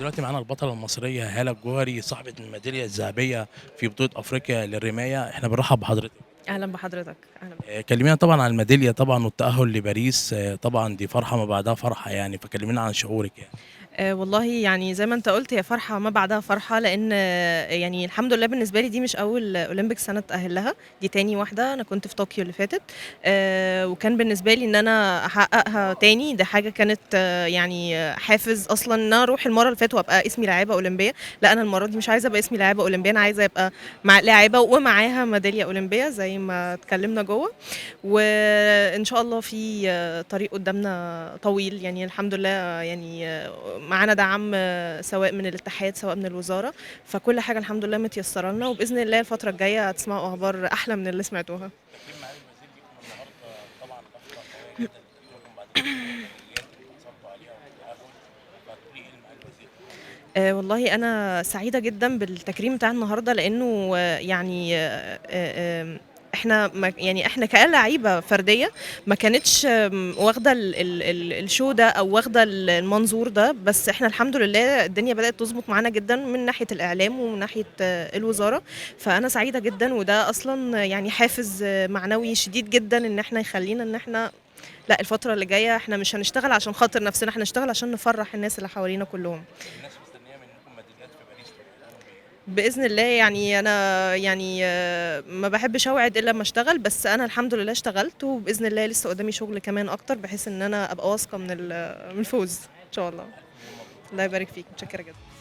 دلوقتي معانا البطلة المصرية هالة الجوهري صاحبة الميدالية الذهبية في بطولة أفريقيا للرماية، احنا بنرحب بحضرتك. أهلًا بحضرتك، أهلًا بيك. كلمينا طبعا عن الميدالية طبعا والتأهل لباريس، طبعا دي فرحة ما بعدها فرحة يعني، فكلمينا عن شعورك يعني. والله يعني زي ما أنت قُلت هي فرحة ما بعدها فرحة، لإن يعني الحمد لله بالنسبة لي دي مش أول Olympics أنا أتأهل لها، دي تاني واحدة. أنا كنت في طوكيو اللي فاتت، وكان بالنسبة لي إن أنا أحققها تاني، دي حاجة كانت يعني حافز أصلًا إن أنا أروح المرّة اللي فاتت وأبقى اسمي لاعبة أولمبية. لأ أنا المرّة دي مش عايزة أبقى اسمي لاعبة أولمبية، أنا عايزة أبقى لاعبة ومعاها ميدالية أولمبية زي ما اتكلمنا جوّه، وإن شاء الله في طريق قدامنا طويل. يعني الحمد لله يعني معانا دعم سواء من الاتحاد سواء من الوزارة، فكل حاجة الحمد لله متيسرة لنا، وبإذن الله الفترة الجاية هتسمعوا أخبار أحلى من اللي سمعتوها. تكريم معالي الوزير ليكم النهارده طبعا ضفة قوية جدا لتكريمكم بعد كل الميداليات اللي حصلتوا عليها والتأهل، فتقولي ايه لمعالي الوزير؟ والله أنا سعيدة جدًا بالتكريم بتاع النهارده، لإنه يعني إحنا يعني إحنا كلاعيبة فردية ما كانتش واخدة الshow ده أو واخدة المنظور ده، بس إحنا الحمد لله الدنيا بدأت تضبط معانا جدًا من ناحية الإعلام ومن ناحية الوزارة. فأنا سعيدة جدًا، وده أصلًا يعني حافز معنوي شديد جدًا إن إحنا يخلّينا إن إحنا لأ، الفترة اللي جاية إحنا مش هنشتغل عشان خاطر نفسنا، إحنا هنشتغل عشان نفرّح الناس اللي حوالينا كلّهم. الناس مستنية منكم ميداليات في باريس، توعدوهم بإيه؟ بإذن الله يعني أنا يعني ما باحبش أوعد إلا أمّا أشتغل، بس أنا الحمد لله اشتغلت، وبإذن الله لسه قدّامي شغل كمان أكتر، بحيث إن أنا أبقى واثقة من الفوز إن شاء الله. ألف مليون مبروك. الله يبارك فيك، متشكرة جدًا.